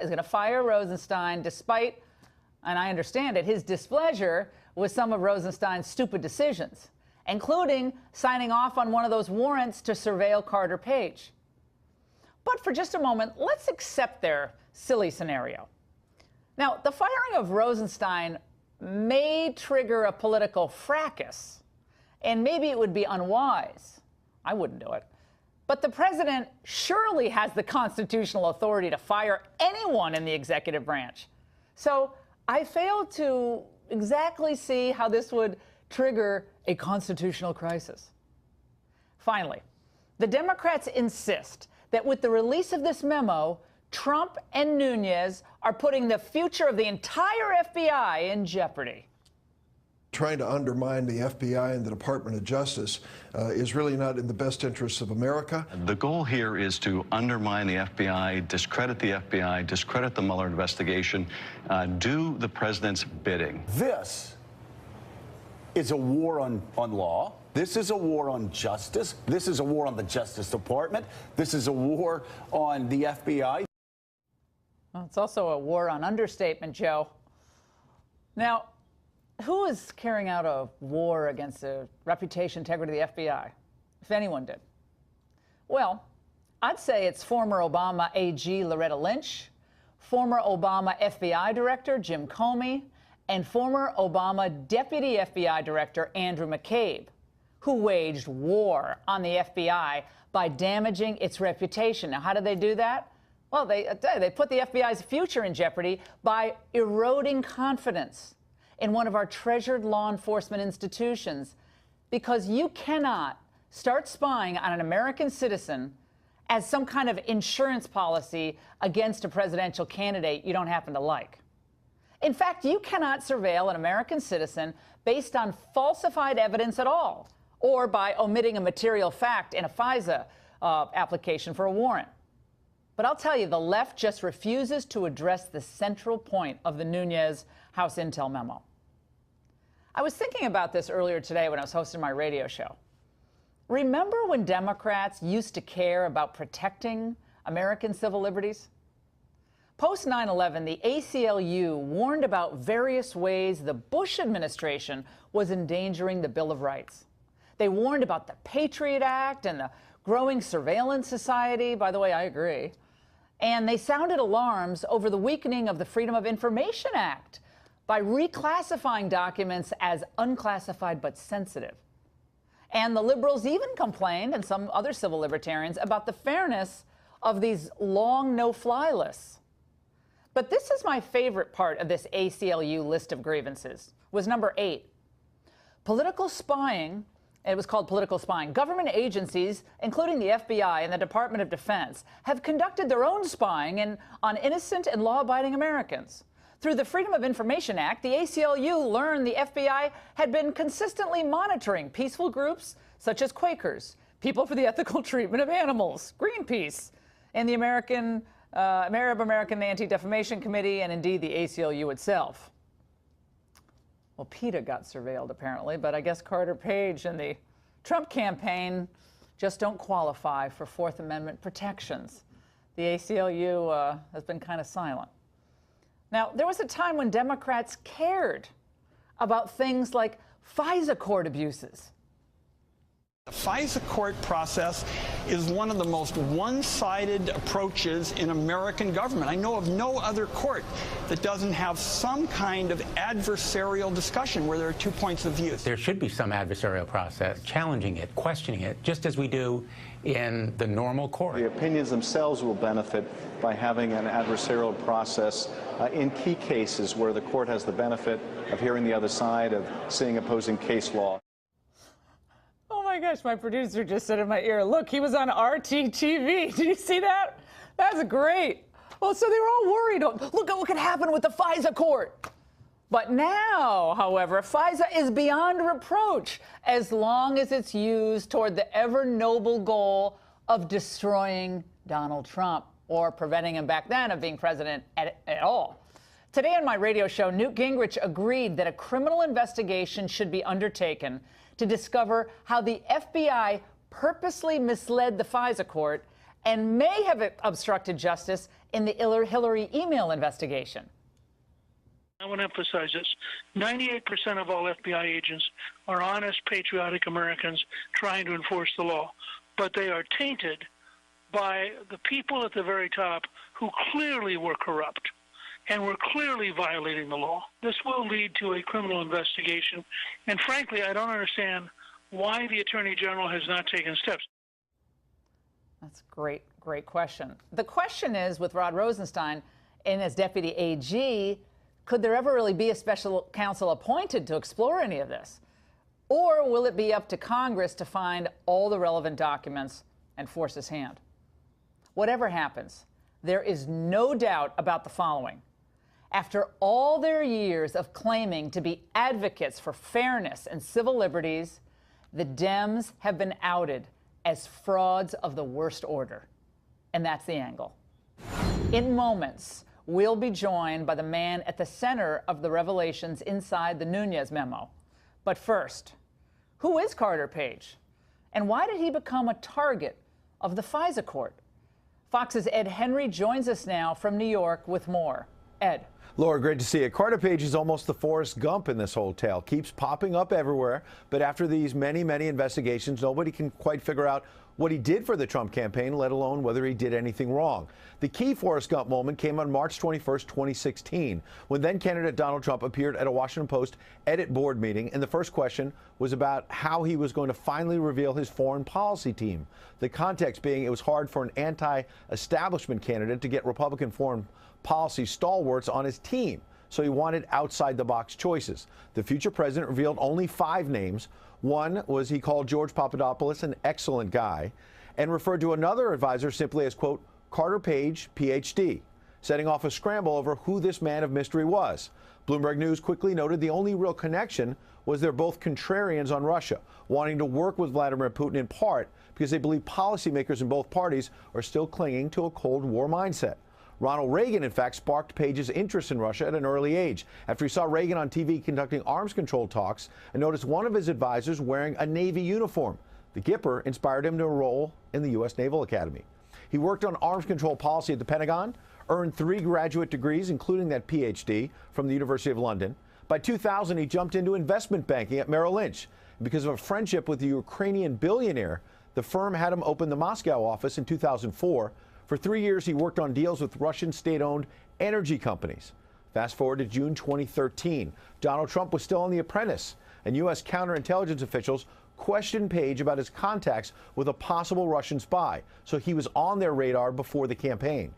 is going to fire Rosenstein despite, and I understand it, his displeasure with some of Rosenstein's stupid decisions, including signing off on one of those warrants to surveil Carter Page. But for just a moment, let's accept their silly scenario. Now, the firing of Rosenstein may trigger a political fracas, and maybe it would be unwise. I wouldn't do it. But the president surely has the constitutional authority to fire anyone in the executive branch. So I fail to exactly see how this would trigger a constitutional crisis. Finally, the Democrats insist that with the release of this memo, Trump and Nunes are putting the future of the entire FBI in jeopardy. Trying to undermine the FBI and the Department of Justice is really not in the best interests of America. The goal here is to undermine the FBI, discredit the FBI, discredit the Mueller investigation, do the president's bidding. This is a war on law. This is a war on justice. This is a war on the Justice Department. This is a war on the FBI. Well, it's also a war on understatement, Joe. Now, who is carrying out a war against the reputation, integrity of the FBI, if anyone did? Well, I'd say it's former Obama AG Loretta Lynch, former Obama FBI Director Jim Comey, and former Obama Deputy FBI Director Andrew McCabe, who waged war on the FBI by damaging its reputation. Now, how did they do that? Well, they put the FBI's future in jeopardy by eroding confidence in one of our treasured law enforcement institutions, because you cannot start spying on an American citizen as some kind of insurance policy against a presidential candidate you don't happen to like. In fact, you cannot surveil an American citizen based on falsified evidence at all, or by omitting a material fact in a FISA application for a warrant. But I'll tell you, the left just refuses to address the central point of the Nunes House Intel memo. I was thinking about this earlier today when I was hosting my radio show. Remember when Democrats used to care about protecting American civil liberties? Post 9/11, the ACLU warned about various ways the Bush administration was endangering the Bill of Rights. They warned about the Patriot Act and the growing surveillance society. By the way, I agree. And they sounded alarms over the weakening of the Freedom of Information Act by reclassifying documents as unclassified but sensitive. And the liberals even complained, and some other civil libertarians, about the fairness of these long no-fly lists. But this is my favorite part of this ACLU list of grievances, was number 8. Political spying. It was called political spying. Government agencies, including the FBI and the Department of Defense, have conducted their own spying on innocent and law-abiding Americans. Through the Freedom of Information Act, the ACLU learned the FBI had been consistently monitoring peaceful groups such as Quakers, People for the Ethical Treatment of Animals, Greenpeace, and the Arab American Anti-Defamation Committee, and indeed the ACLU itself. Well, PETA got surveilled, apparently, but I guess Carter Page and the Trump campaign just don't qualify for Fourth Amendment protections. The ACLU has been kind of silent. Now, there was a time when Democrats cared about things like FISA court abuses. The FISA court process is one of the most one-sided approaches in American government. I know of no other court that doesn't have some kind of adversarial discussion where there are two points of view. There should be some adversarial process, challenging it, questioning it, just as we do in the normal court. The opinions themselves will benefit by having an adversarial process in key cases where the court has the benefit of hearing the other side, of seeing opposing case law. Oh my gosh, my producer just said in my ear, look, he was on RTTV. Did you see that? That's great. Well, so they were all worried. Look at what could happen with the FISA court. But now, however, FISA is beyond reproach as long as it's used toward the ever-noble goal of destroying Donald Trump, or preventing him back then of being president at all. Today on my radio show, Newt Gingrich agreed that a criminal investigation should be undertaken to discover how the FBI purposely misled the FISA court and may have obstructed justice in the Hillary email investigation. I want to emphasize this. 98% of all FBI agents are honest, patriotic Americans trying to enforce the law, but they are tainted by the people at the very top who clearly were corrupt and were clearly violating the law. This will lead to a criminal investigation, and frankly, I don't understand why the Attorney General has not taken steps. That's a great question. The question is, with Rod Rosenstein and as Deputy AG, could there ever really be a special counsel appointed to explore any of this? Or will it be up to Congress to find all the relevant documents and force his hand? Whatever happens, there is no doubt about the following. After all their years of claiming to be advocates for fairness and civil liberties, the Dems have been outed as frauds of the worst order. And that's the angle. In moments, we'll be joined by the man at the center of the revelations inside the Nunes memo. But first, who is Carter Page? And why did he become a target of the FISA court? Fox's Ed Henry joins us now from New York with more. Ed. Laura, great to see you. Carter Page is almost the Forrest Gump in this whole tale. Keeps popping up everywhere, but after these many investigations, nobody can quite figure out what he did for the Trump campaign, let alone whether he did anything wrong. The key Forrest Gump moment came on March 21st, 2016, when then-candidate Donald Trump appeared at a Washington Post edit board meeting, and the first question was about how he was going to finally reveal his foreign policy team. The context being it was hard for an anti-establishment candidate to get Republican foreign policy stalwarts on his team, so he wanted outside-the-box choices. The future president revealed only 5 names. One was he called George Papadopoulos an excellent guy, and referred to another advisor simply as, quote, Carter Page, Ph.D., setting off a scramble over who this man of mystery was. Bloomberg News quickly noted the only real connection was they're both contrarians on Russia, wanting to work with Vladimir Putin in part because they believe policymakers in both parties are still clinging to a Cold War mindset. Ronald Reagan, in fact, sparked Page's interest in Russia at an early age after he saw Reagan on TV conducting arms control talks and noticed one of his advisors wearing a Navy uniform. The Gipper inspired him to enroll in the U.S. Naval Academy. He worked on arms control policy at the Pentagon, earned 3 graduate degrees, including that Ph.D. from the University of London. By 2000, he jumped into investment banking at Merrill Lynch. Because of a friendship with the Ukrainian billionaire, the firm had him open the Moscow office in 2004. For 3 years, he worked on deals with Russian state-owned energy companies. Fast forward to June 2013. Donald Trump was still on The Apprentice, and U.S. counterintelligence officials questioned Page about his contacts with a possible Russian spy, so he was on their radar before the campaign.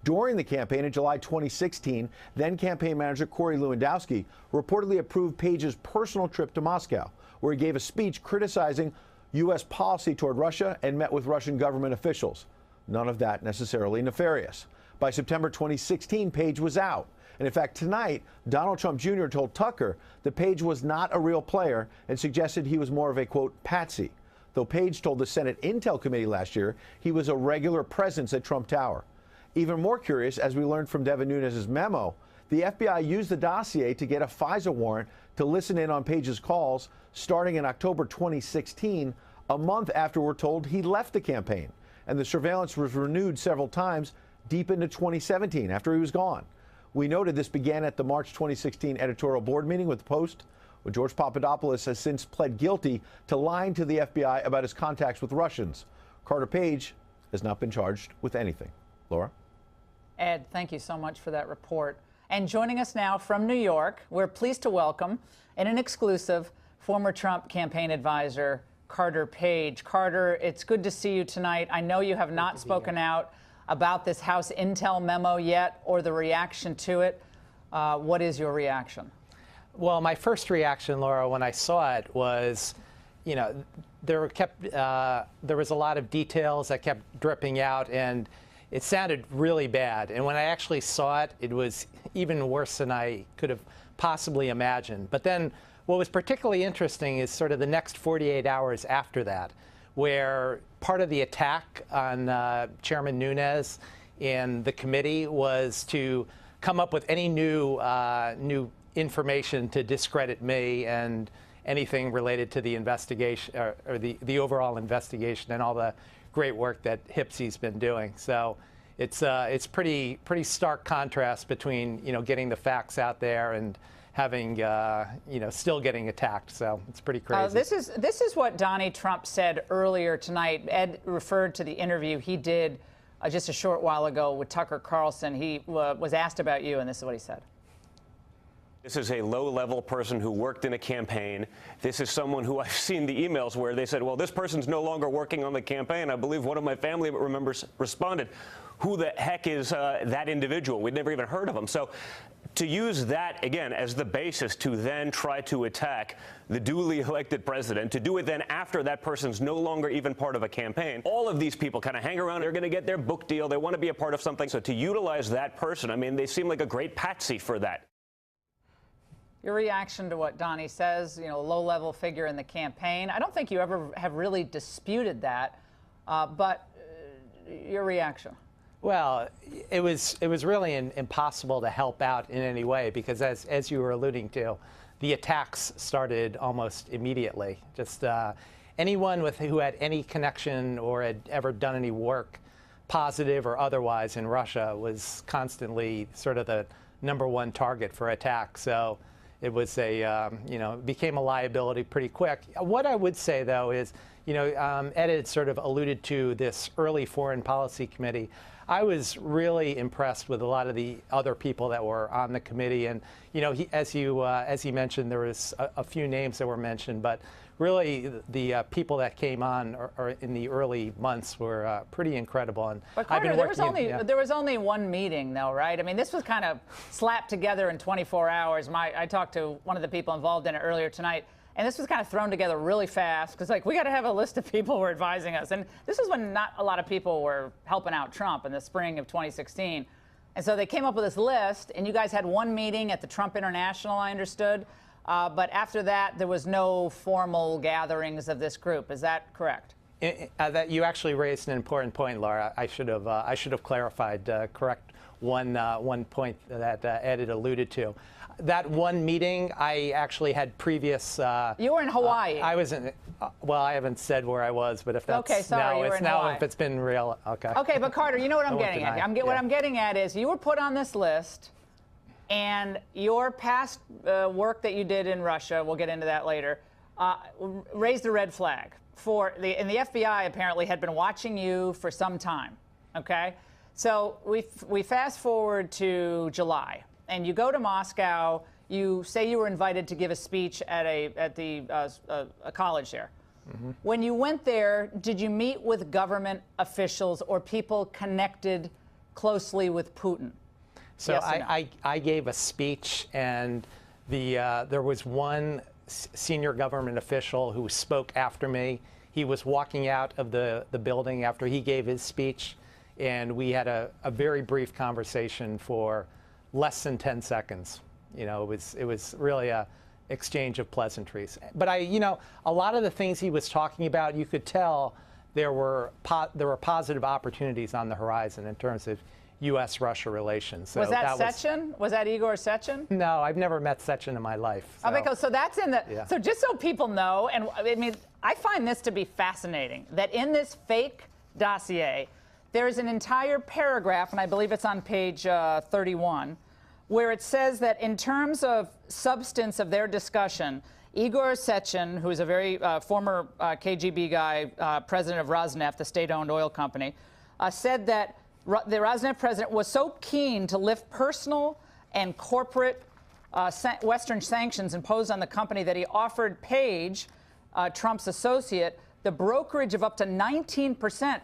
During the campaign in July 2016, then-campaign manager Corey Lewandowski reportedly approved Page's personal trip to Moscow, where he gave a speech criticizing U.S. policy toward Russia and met with Russian government officials. None of that necessarily nefarious. By September 2016, Page was out. And in fact, tonight, Donald Trump Jr. told Tucker that Page was not a real player and suggested he was more of a, quote, patsy. Though Page told the Senate Intel Committee last year he was a regular presence at Trump Tower. Even more curious, as we learned from Devin Nunes' memo, the FBI used the dossier to get a FISA warrant to listen in on Page's calls starting in October 2016, a month after we're told he left the campaign. And the surveillance was renewed several times deep into 2017 after he was gone. We noted this began at the March 2016 editorial board meeting with the Post, where George Papadopoulos has since pled guilty to lying to the FBI about his contacts with Russians. Carter Page has not been charged with anything. Laura? Ed, thank you so much for that report. And joining us now from New York, we're pleased to welcome, in an exclusive, former Trump campaign advisor, Carter Page. Carter, it's good to see you tonight. I know you have not spoken out about this House Intel memo yet or the reaction to it. What is your reaction? Well, my first reaction, Laura, when I saw it was, you know, there was a lot of details that kept dripping out, and it sounded really bad. And when I actually saw it, it was even worse than I could have possibly imagined. But then what was particularly interesting is sort of the next 48 hours after that, where part of the attack on Chairman Nunes in the committee was to come up with any new information to discredit me and anything related to the investigation or the overall investigation and all the great work that Hipsy's been doing. So it's pretty stark contrast between getting the facts out there and having still getting attacked. So it's pretty crazy. This is what Donnie Trump said earlier tonight. Ed referred to the interview he did just a short while ago with Tucker Carlson. He was asked about you, and this is what he said. This is a low-level person who worked in a campaign. This is someone who I've seen the emails where they said, well, this person's no longer working on the campaign. I believe one of my family members responded, who the heck is that individual? We'd never even heard of him. So to use that, again, as the basis to then try to attack the duly elected president, to do it then after that person's no longer even part of a campaign, all of these people kind of hang around. They're going to get their book deal. They want to be a part of something. So to utilize that person, I mean, they seem like a great patsy for that. Your reaction to what Donnie says, low-level figure in the campaign. I don't think you ever have really disputed that, but your reaction. Well, it was really impossible to help out in any way because, as you were alluding to, the attacks started almost immediately. Just anyone who had any connection or had ever done any work, positive or otherwise, in Russia was constantly sort of the #1 target for attack. So it was it became a liability pretty quick. What I would say, though, is, Ed had sort of alluded to this early foreign policy committee. I was really impressed with a lot of the other people that were on the committee, and as he mentioned, there was a few names that were mentioned, but really the people that came on or in the early months were pretty incredible. And but Carter, there was only one meeting, though, right? I mean, this was kind of slapped together in 24 hours. I talked to one of the people involved in it earlier tonight, and this was kind of thrown together really fast because, we got to have a list of people who are advising us. And this is when not a lot of people were helping out Trump in the spring of 2016. And so they came up with this list, and you guys had one meeting at the Trump International, I understood. But after that, there was no formal gatherings of this group. Is that correct? That you actually raised an important point, Laura. I should have clarified. Correct one point that Ed had alluded to. That one meeting, I actually had previous. You were in Hawaii. I was in. Well, I haven't said where I was, but if that's okay, sorry, you were in Hawaii. If it's been real, okay. Okay, but Carter, you know what I'm getting at. What I'm getting at is you were put on this list. And your past work that you did in Russia, we'll get into that later, raised a red flag. And the FBI apparently had been watching you for some time, okay? So we fast forward to July, and you go to Moscow. You say you were invited to give a speech at a college there. Mm-hmm. When you went there, did you meet with government officials or people connected closely with Putin? So yes, I gave a speech, and there was one senior government official who spoke after me. He was walking out of the building after he gave his speech, and we had a very brief conversation for less than 10 seconds. It was really a exchange of pleasantries. But a lot of the things he was talking about, you could tell there were positive opportunities on the horizon in terms of U.S.-Russia relations. So was that Sechin? Was that Igor Sechin? No, I've never met Sechin in my life. So. So that's in the. Yeah. So just so people know, and I mean, I find this to be fascinating that in this fake dossier, there is an entire paragraph, and I believe it's on page 31, where it says that in terms of substance of their discussion, Igor Sechin, who is a very former KGB guy, president of Rosneft, the state-owned oil company, said that the Rosneft president was so keen to lift personal and corporate Western sanctions imposed on the company that he offered Page, Trump's associate, the brokerage of up to 19%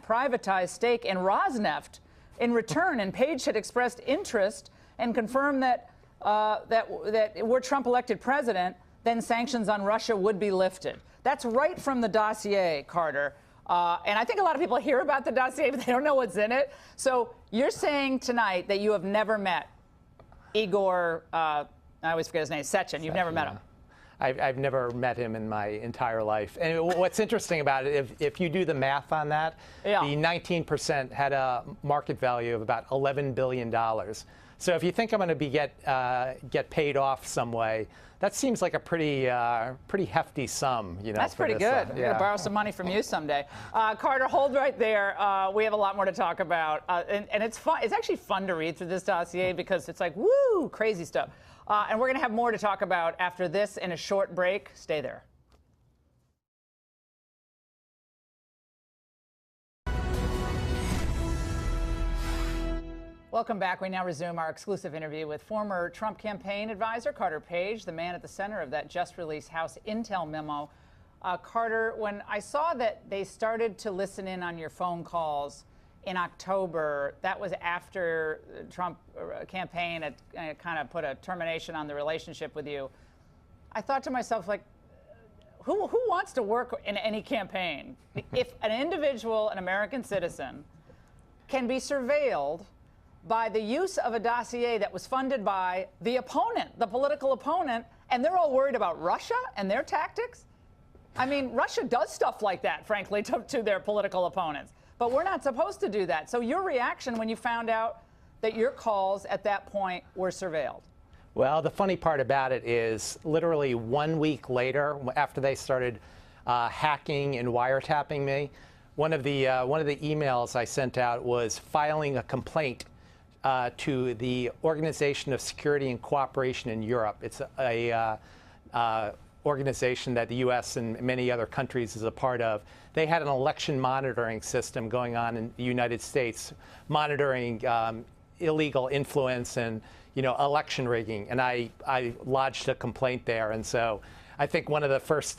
privatized stake in Rosneft in return. And Page had expressed interest and confirmed that were Trump elected president, then sanctions on Russia would be lifted. That's right from the dossier, Carter. And I think a lot of people hear about the dossier, but they don't know what's in it. So you're saying tonight that you have never met Igor, I always forget his name, Sechin. You've never met him. I've never met him in my entire life. And what's interesting about it, if you do the math on that, the 19% had a market value of about $11 billion. So if you think I'm going to get paid off some way, that seems like a pretty hefty sum. That's pretty good. I'm going to borrow some money from you someday. Carter, hold right there. We have a lot more to talk about, and it's fun. It's actually fun to read through this dossier because it's like woo, crazy stuff. And we're going to have more to talk about after this in a short break. Stay there. Welcome back. We now resume our exclusive interview with former Trump campaign advisor Carter Page, the man at the center of that just-released House intel memo. Carter, when I saw that they started to listen in on your phone calls in October, that was after the Trump campaign had kind of put a termination on the relationship with you. I thought to myself, like, who wants to work in any campaign? If an individual, an American citizen, can be surveilled by the use of a dossier that was funded by the opponent, the political opponent, and they're all worried about Russia and their tactics? I mean, Russia does stuff like that, frankly, to their political opponents. But we're not supposed to do that. So your reaction when you found out that your calls at that point were surveilled? Well, the funny part about it is literally 1 week later, after they started hacking and wiretapping me, one of the emails I sent out was filing a complaint to the Organization of Security and Cooperation in Europe. It's a organization that the U.S. and many other countries is a part of. They had an election monitoring system going on in the United States, monitoring illegal influence and election rigging. And I lodged a complaint there. And so I think one of the first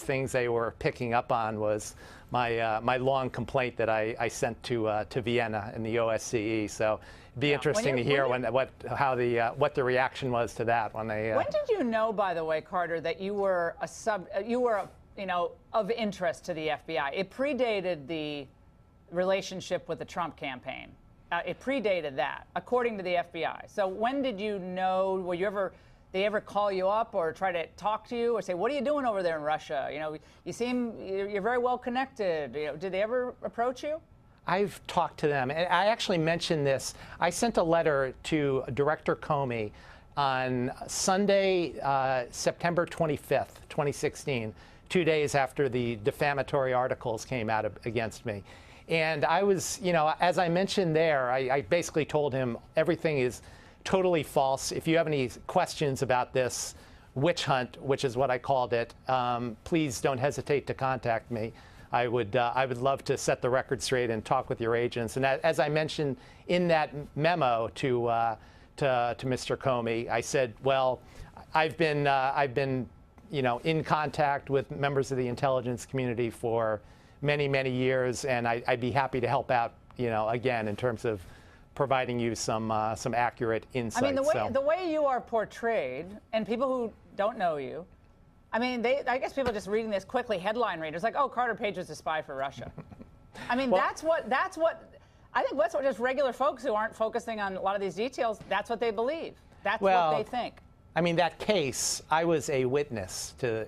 things they were picking up on was my long complaint that I sent to Vienna in the OSCE. So it'd be interesting to hear what the reaction was to that when they. When did you know, by the way, Carter, that you were of interest to the FBI? It predated the relationship with the Trump campaign. It predated that, according to the FBI. So when did you know? They ever call you up or try to talk to you or say, what are you doing over there in Russia? You're very well connected. Did they ever approach you? I've talked to them. And I actually mentioned this. I sent a letter to Director Comey on Sunday, September 25th, 2016, 2 days after the defamatory articles came out against me. And I was, as I mentioned there, I basically told him everything is totally false. If you have any questions about this witch hunt, which is what I called it, please don't hesitate to contact me. I would love to set the record straight and talk with your agents. And as I mentioned in that memo to Mr. Comey, I said, well, I've been in contact with members of the intelligence community for many, many years, and I'd be happy to help out, again, in terms of providing you some accurate insights. I mean, the way you are portrayed, and people who don't know you, I mean, I guess people just reading this quickly, headline readers, like, oh, Carter Page was a spy for Russia. I mean, well, that's what I think that's what just regular folks who aren't focusing on a lot of these details, that's what they believe. That's what they think. I mean, that case, I was a witness to,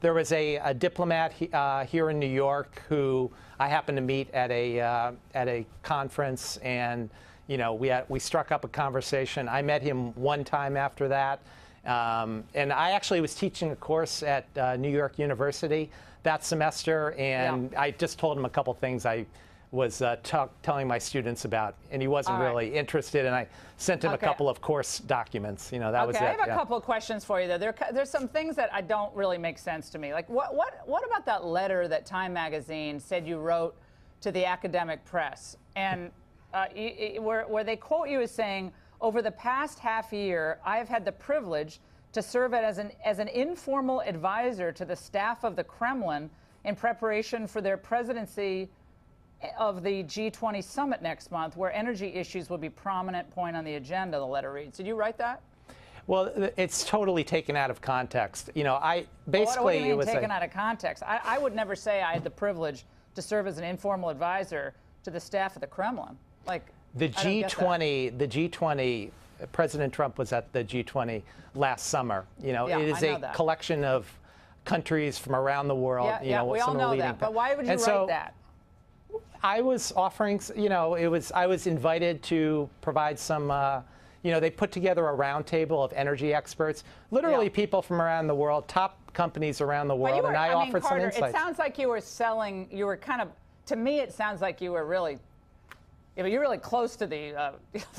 there was a diplomat here in New York who I happened to meet at a conference, and we struck up a conversation. I met him one time after that, and I actually was teaching a course at New York University that semester, and I just told him a couple things I was telling my students about, and he wasn't really interested, and I sent him a couple of course documents. That was it. I have a couple of questions for you, though. There's some things that I don't really make sense to me. Like, what about that letter that Time magazine said you wrote to the academic press, and where they quote you as saying, over the past half year, I have had the privilege to serve as an informal advisor to the staff of the Kremlin in preparation for their presidency of the G20 summit next month, where energy issues will be a prominent point on the agenda, the letter reads. Did you write that? Well, it's totally taken out of context. I basically what do you mean taken out of context? I would never say I had the privilege to serve as an informal advisor to the staff of the Kremlin. Like the G20, President Trump was at the G20 last summer. It is a collection of countries from around the world. We all know that. But why would you write that? I was offering, I was invited to provide some, they put together a roundtable of energy experts, literally people from around the world, top companies around the world, and I offered Carter, some insights. It sounds like you were selling, you were kind of, to me it sounds like you were really, you're really close to the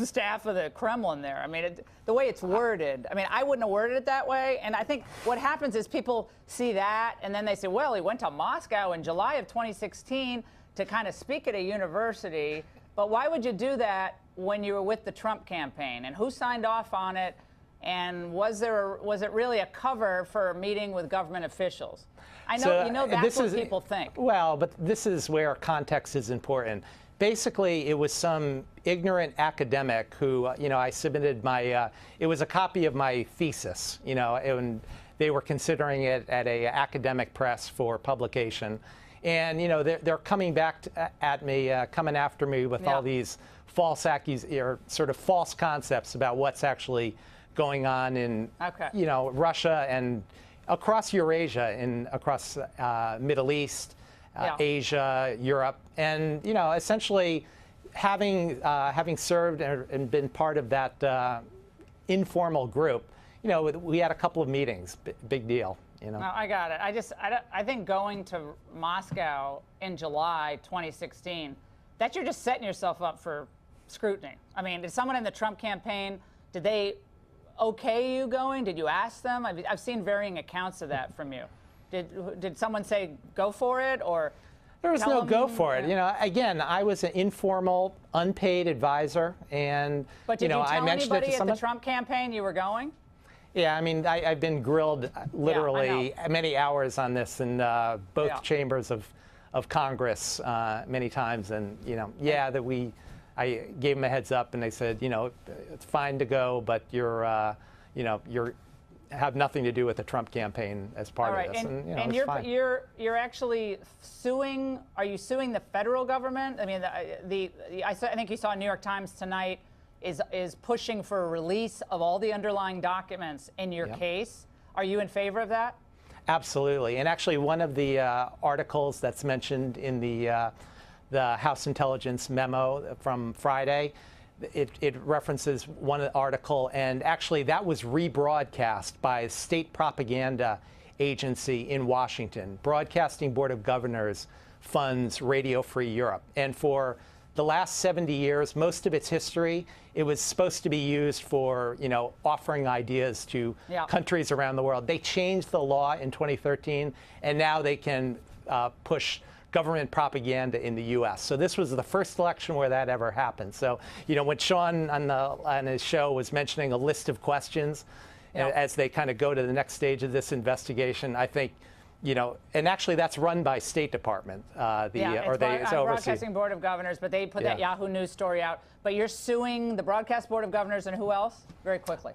staff of the Kremlin there. I mean, the way it's worded, I mean, I wouldn't have worded it that way. And I think what happens is people see that, and then they say, well, he went to Moscow in July of 2016 to kind of speak at a university. But why would you do that when you were with the Trump campaign? And who signed off on it? And was it really a cover for a meeting with government officials? I know, that's what people think. Well, but this is where context is important. Basically, it was some ignorant academic who, I submitted my, it was a copy of my thesis, and they were considering it at a academic press for publication. And, they're coming back at me, coming after me with all these false sort of false concepts about what's actually going on in, Russia and across Eurasia and across Middle East. Asia, Europe, and essentially having served and been part of that informal group, we had a couple of meetings. Big deal, No, I got it. I think going to Moscow in July 2016, that you're just setting yourself up for scrutiny. I mean, did someone in the Trump campaign, did they okay you going? Did you ask them? I've seen varying accounts of that from you. Did someone say go for it, or there was no go for it? Again, I was an informal, unpaid advisor, and but did you tell I mentioned anybody it to someone at the Trump campaign you were going? Yeah, I mean, I've been grilled literally many hours on this in both chambers of Congress many times, and I gave them a heads up, and they said, it's fine to go, but you're have nothing to do with the Trump campaign as part of this. And you're actually suing. Are you suing the federal government? I mean, I think you saw New York Times tonight is pushing for a release of all the underlying documents in your case. Are you in favor of that? Absolutely. And actually, one of the articles that's mentioned in the House Intelligence memo from Friday, it references one article, and actually that was rebroadcast by a state propaganda agency in Washington. Broadcasting Board of Governors funds Radio Free Europe. And for the last 70 years, most of its history, it was supposed to be used for, offering ideas to countries around the world. They changed the law in 2013, and now they can push government propaganda in the U.S. So this was the first election where that ever happened. So, when Sean on his show was mentioning a list of questions as they kind of go to the next stage of this investigation, I think, and actually that's run by State Department. Broadcasting Board of Governors, but they put that Yahoo News story out. But you're suing the Broadcast Board of Governors and who else? Very quickly.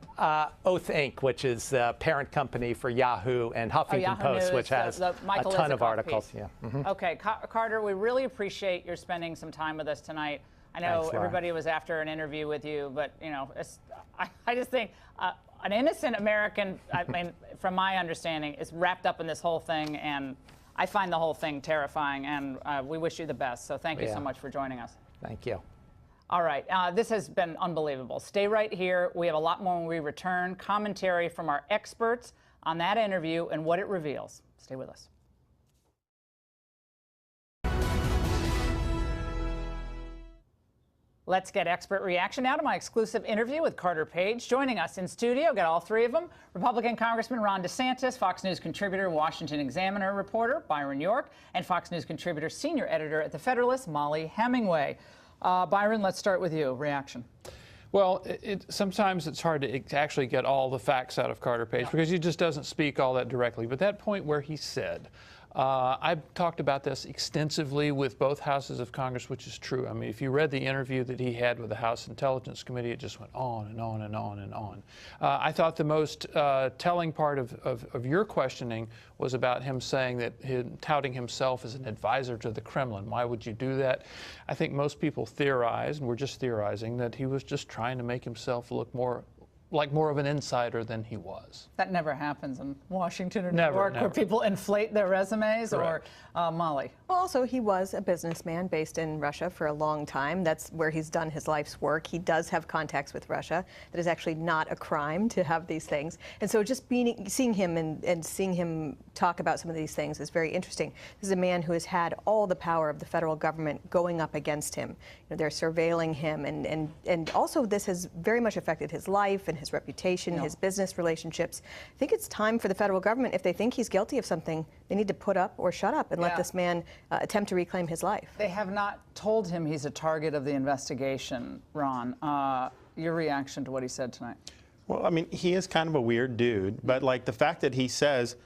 Oath Inc., which is the parent company for Yahoo, and Huffington Post, News, which has a ton of articles. Okay, Carter, we really appreciate your spending some time with us tonight. I know everybody was after an interview with you, but I just think an innocent American, I mean, from my understanding, is wrapped up in this whole thing, and I find the whole thing terrifying, and we wish you the best. So thank you so much for joining us. Thank you. All right, this has been unbelievable. Stay right here. We have a lot more when we return. Commentary from our experts on that interview and what it reveals. Stay with us. Let's get expert reaction now to my exclusive interview with Carter Page. Joining us in studio, got all three of them, Republican Congressman Ron DeSantis, Fox News contributor, Washington Examiner reporter Byron York, and Fox News contributor, senior editor at The Federalist, Molly Hemingway. Byron, let's start with you. Reaction. Well, sometimes it's hard to actually get all the facts out of Carter Page because he just doesn't speak all that directly. But that point where he said, I've talked about this extensively with both houses of Congress, which is true. I mean, if you read the interview that he had with the House Intelligence Committee, it just went on and on and on and on. I thought the most telling part of your questioning was about him saying that touting himself as an advisor to the Kremlin. Why would you do that? I think most people theorize, and we're just theorizing, that he was just trying to make himself look more like more of an insider than he was. That never happens in Washington or New Never, York, never. where people inflate their resumes. Correct. Or Molly. Well, also, he was a businessman based in Russia for a long time. That's where he's done his life's work. He does have contacts with Russia. That is actually not a crime to have these things. And so just seeing him and seeing him talk about some of these things is very interesting. This is a man who has had all the power of the federal government going up against him. They're surveilling him, and also this has very much affected his life and his reputation, his business relationships. I think it's time for the federal government, if they think he's guilty of something, they need to put up or shut up and let this man attempt to reclaim his life. They have not told him he's a target of the investigation, Ron. Your reaction to what he said tonight? Well, I mean, he is kind of a weird dude, but like the fact that he says,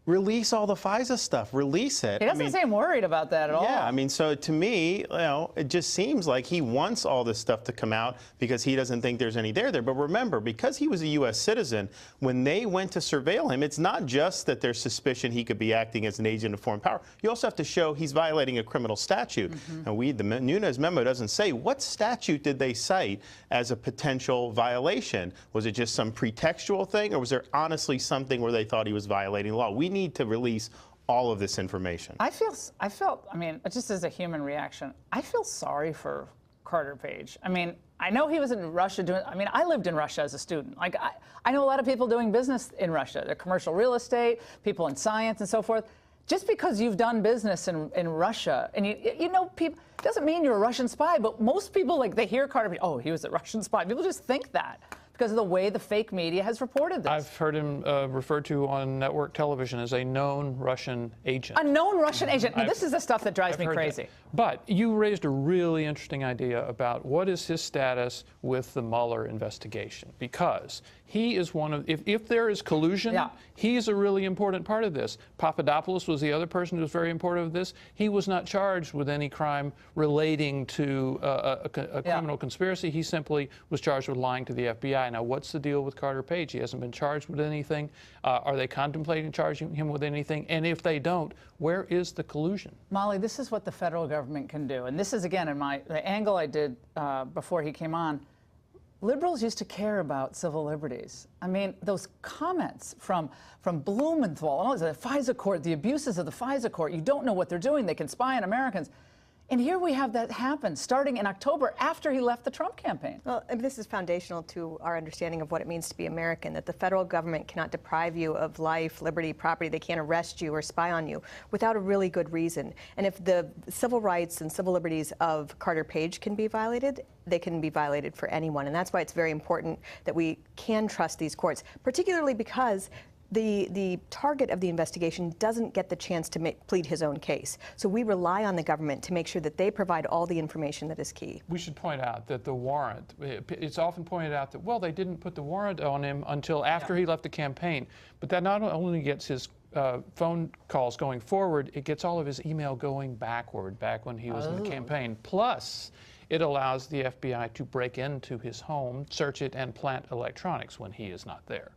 release all the FISA stuff, release it. He doesn't seem worried about that at all. Yeah, I mean, so to me, it just seems like he wants all this stuff to come out because he doesn't think there's any there. But remember, because he was a U.S. citizen, when they went to surveil him, it's not just that there's suspicion he could be acting as an agent of foreign power. You also have to show he's violating a criminal statute. And the Nunes memo doesn't say what statute did they cite as a potential violation. Was it just some pretextual thing, or was there honestly something where they thought he was violating the law? We need to release all of this information. I felt, I mean, just as a human reaction, I feel sorry for Carter Page. I mean, I know he was in Russia doing, I mean, I lived in Russia as a student. Like, I know a lot of people doing business in Russia. They're commercial real estate, people in science and so forth. Just because you've done business in Russia, and you know people, doesn't mean you're a Russian spy, but most people, like, they hear Carter Page, oh, he was a Russian spy. People just think that, because of the way the fake media has reported this. I've heard him referred to on network television as a known Russian agent. A known Russian agent. Now, this is the stuff that drives me crazy. But you raised a really interesting idea about what is his status with the Mueller investigation, because he is one of, if there is collusion, he's a really important part of this. Papadopoulos was the other person who was very important of this. He was not charged with any crime relating to a criminal conspiracy. He simply was charged with lying to the FBI. Now, what's the deal with Carter Page? He hasn't been charged with anything. Are they contemplating charging him with anything? And if they don't, where is the collusion? Molly, this is what the federal government can do. And this is, again, in the angle I did before he came on. Liberals used to care about civil liberties. I mean, those comments from Blumenthal, the FISA court, the abuses of the FISA court, you don't know what they're doing. They can spy on Americans. And here we have that happen starting in October after he left the Trump campaign. Well, and this is foundational to our understanding of what it means to be American, that the federal government cannot deprive you of life, liberty, property. They can't arrest you or spy on you without a really good reason. And if the civil rights and civil liberties of Carter Page can be violated, they can be violated for anyone. And that's why it's very important that we can trust these courts, particularly because the target of the investigation doesn't get the chance to plead his own case. So we rely on the government to make sure that they provide all the information that is key. We should point out that the warrant, it's often pointed out that, well, they didn't put the warrant on him until after he left the campaign. But that not only gets his phone calls going forward, it gets all of his email going backward, back when he was in the campaign. Plus, it allows the FBI to break into his home, search it, and plant electronics when he is not there.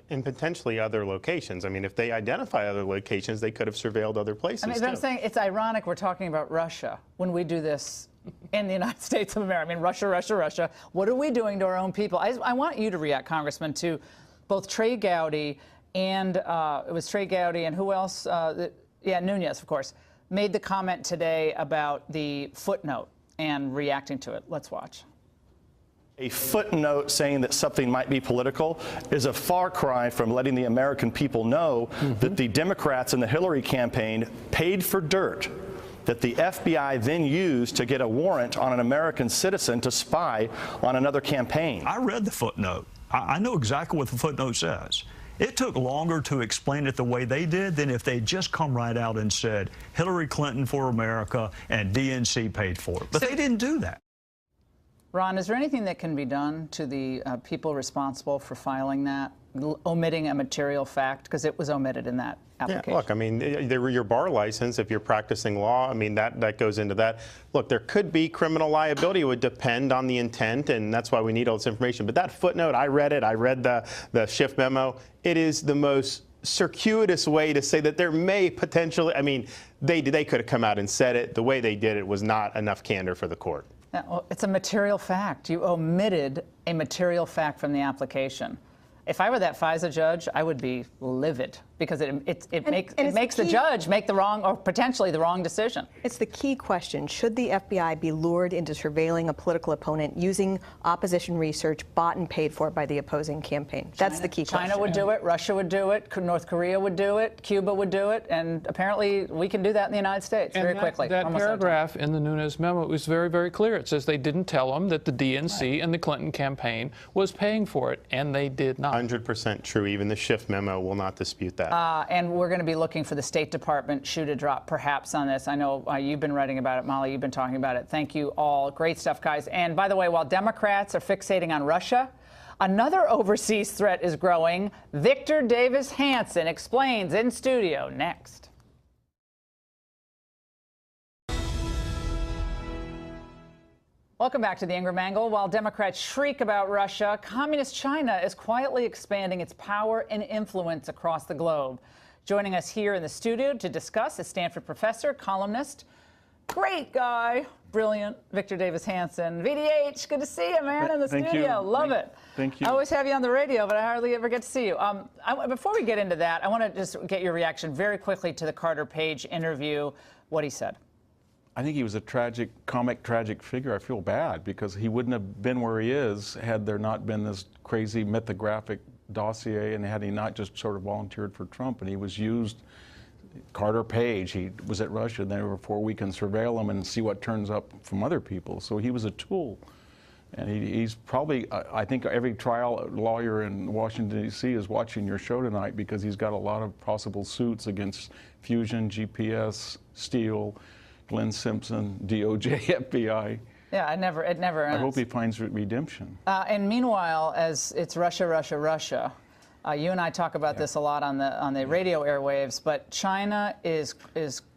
And potentially other locations. I mean, if they identify other locations, they could have surveilled other places. I mean, I'm saying it's ironic we're talking about Russia when we do this in the United States of America. I mean, Russia, Russia, Russia. What are we doing to our own people? I want you to react, Congressman, to both Trey Gowdy and it was Trey Gowdy and who else? Nunes, of course, made the comment today about the footnote and reacting to it. Let's watch. A footnote saying that something might be political is a far cry from letting the American people know that the Democrats in the Hillary campaign paid for dirt that the FBI then used to get a warrant on an American citizen to spy on another campaign. I read the footnote. I know exactly what the footnote says. It took longer to explain it the way they did than if they'd just come right out and said Hillary Clinton for America and DNC paid for it. But they didn't do that. Ron, is there anything that can be done to the people responsible for filing that, omitting a material fact, because it was omitted in that application? Yeah, look, I mean, your bar license, if you're practicing law, I mean, that goes into that. Look, there could be criminal liability. It would depend on the intent, and that's why we need all this information. But that footnote, I read it. I read the Schiff memo. It is the most circuitous way to say that there may potentially, I mean, they could have come out and said it. The way they did it was not enough candor for the court. Yeah, well, it's a material fact. You omitted a material fact from the application. If I were that FISA judge, I would be livid because it makes the judge make the wrong or potentially the wrong decision. It's the key question. Should the FBI be lured into surveilling a political opponent using opposition research bought and paid for by the opposing campaign? That's the key question. China would do it, Russia would do it, North Korea would do it, Cuba would do it, and apparently we can do that in the United States very quickly. That paragraph in the Nunes memo is very, very clear. It says they didn't tell them that the DNC and the Clinton campaign was paying for it, and they did not. 100% true. Even the Schiff memo will not dispute that. And we're going to be looking for the State Department shoe to drop perhaps on this. I know you've been writing about it, Molly. You've been talking about it. Thank you all. Great stuff, guys. And by the way, while Democrats are fixating on Russia, another overseas threat is growing. Victor Davis Hanson explains in studio next. Welcome back to the Ingraham Angle. While Democrats shriek about Russia, Communist China is quietly expanding its power and influence across the globe. Joining us here in the studio to discuss is Stanford professor, columnist, great guy, brilliant, Victor Davis Hanson. VDH, good to see you, man, in the studio. Love it. Thank you. I always have you on the radio, but I hardly ever get to see you. Before we get into that, I want to just get your reaction very quickly to the Carter Page interview, what he said. I think he was a tragic figure. I feel bad because he wouldn't have been where he is had there not been this crazy mythographic dossier and had he not just sort of volunteered for Trump and he was used. Carter Page, he was at Russia, and therefore we can surveil him and see what turns up from other people. So he was a tool. And he's probably, I think every trial lawyer in Washington, D.C. is watching your show tonight because he's got a lot of possible suits against Fusion, GPS, Steele, Glenn Simpson, DOJ, FBI. Yeah, it never ends. I hope he finds redemption. And meanwhile, as it's Russia, Russia, Russia, you and I talk about this a lot on the radio airwaves, but China is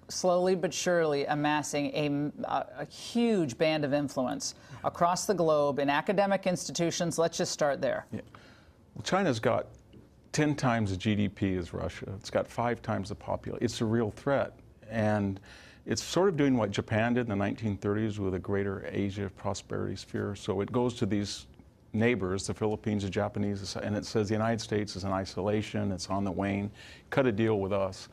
slowly but surely amassing a huge band of influence across the globe in academic institutions. Let's just start there. Yeah. Well, China's got 10 times the GDP as Russia. It's got 5 times the population. It's a real threat. And it's sort of doing what Japan did in the 1930s with a greater Asia prosperity sphere. So it goes to these neighbors, the Philippines, the Japanese, and it says the United States is in isolation, it's on the wane, cut a deal with us.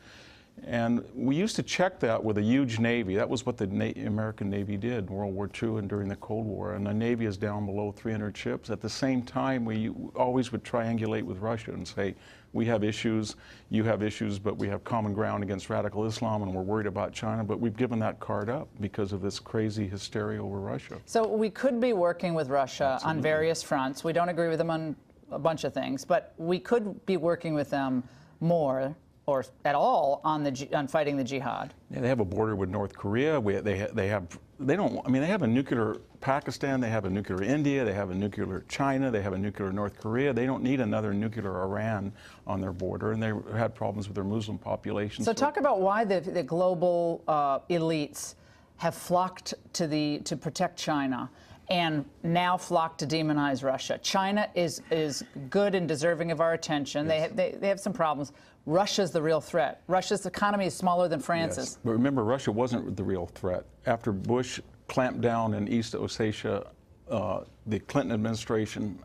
And we used to check that with a huge Navy. That was what the American Navy did in World War II and during the Cold War. And the Navy is down below 300 ships. At the same time, we always would triangulate with Russia and say, we have issues, you have issues, but we have common ground against radical Islam and we're worried about China. But we've given that card up because of this crazy hysteria over Russia. So we could be working with Russia on various fronts. We don't agree with them on a bunch of things, but we could be working with them more or at all on fighting the jihad. Yeah, they have a border with North Korea. They have a nuclear Pakistan, they have a nuclear India, they have a nuclear China, they have a nuclear North Korea. They don't need another nuclear Iran on their border, and they had problems with their Muslim population. So talk about why the global elites have flocked to protect China and now flock to demonize Russia. China is good and deserving of our attention. Yes. They have some problems. Russia's the real threat. Russia's economy is smaller than France's. Yes. But remember, Russia wasn't the real threat. After Bush clamped down in East Ossetia, the Clinton administration,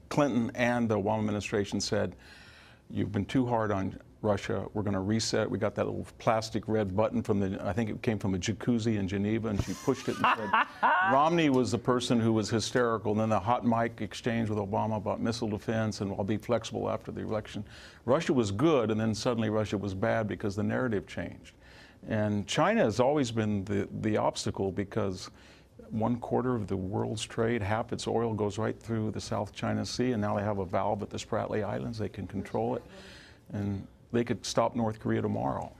Clinton and the Obama administration said, you've been too hard on Russia. We're going to reset. We got that little plastic red button I think it came from a jacuzzi in Geneva, and she pushed it and said, Romney was the person who was hysterical. And then the hot mic exchange with Obama about missile defense and I'll be flexible after the election. Russia was good, and then suddenly Russia was bad because the narrative changed. And China has always been the obstacle because 1/4 of the world's trade, half its oil goes right through the South China Sea, and now they have a valve at the Spratly Islands. They can control it. And they could stop North Korea tomorrow.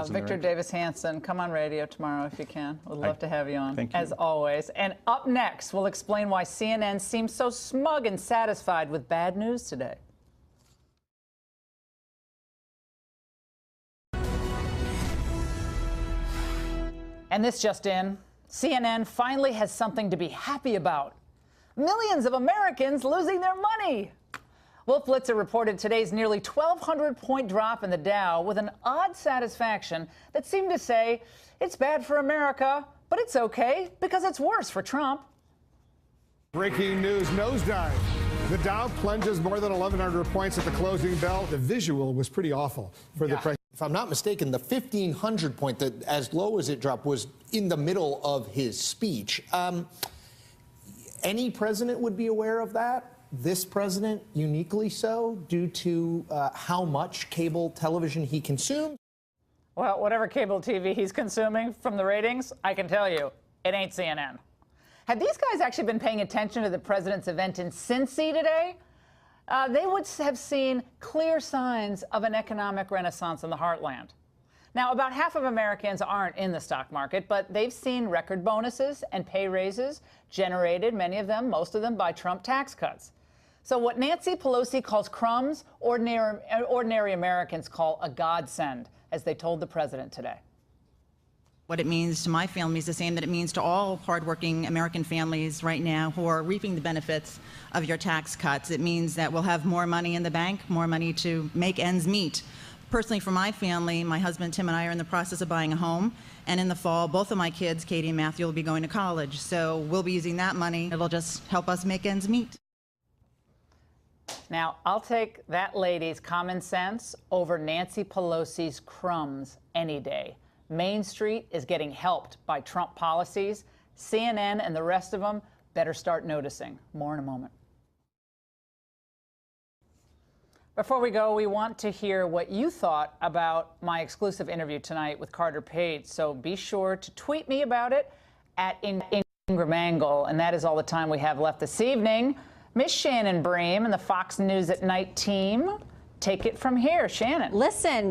Victor Davis Hanson, come on radio tomorrow if you can. We'd love to have you on, thank you. As always. And up next, we'll explain why CNN seems so smug and satisfied with bad news today. And this just in, CNN finally has something to be happy about. Millions of Americans losing their money. Wolf Blitzer reported today's nearly 1,200-point drop in the Dow with an odd satisfaction that seemed to say, it's bad for America, but it's okay because it's worse for Trump. Breaking news, nosedive. The Dow plunges more than 1,100 points at the closing bell. The visual was pretty awful for the president. If I'm not mistaken, the 1,500 point, that as low as it dropped, was in the middle of his speech. Any president would be aware of that. This president uniquely so, due to how much cable television he consumes. Well, whatever cable TV he's consuming from the ratings, I can tell you, it ain't CNN. Had these guys actually been paying attention to the president's event in Cincy today, they would have seen clear signs of an economic renaissance in the heartland. Now, about half of Americans aren't in the stock market, but they've seen record bonuses and pay raises generated, many of them, most of them, by Trump tax cuts. So what Nancy Pelosi calls crumbs, ordinary Americans call a godsend, as they told the president today. What it means to my family is the same that it means to all hardworking American families right now who are reaping the benefits of your tax cuts. It means that we'll have more money in the bank, more money to make ends meet. Personally, for my family, my husband Tim and I are in the process of buying a home, and in the fall, both of my kids, Katie and Matthew, will be going to college. So we'll be using that money. It'll just help us make ends meet. Now, I'll take that lady's common sense over Nancy Pelosi's crumbs any day. Main Street is getting helped by Trump policies. CNN and the rest of them better start noticing. More in a moment. Before we go, we want to hear what you thought about my exclusive interview tonight with Carter Page. So be sure to tweet me about it at Ingraham Angle. And that is all the time we have left this evening. Miss Shannon Bream and the Fox News at Night team take it from here. Shannon. Listen.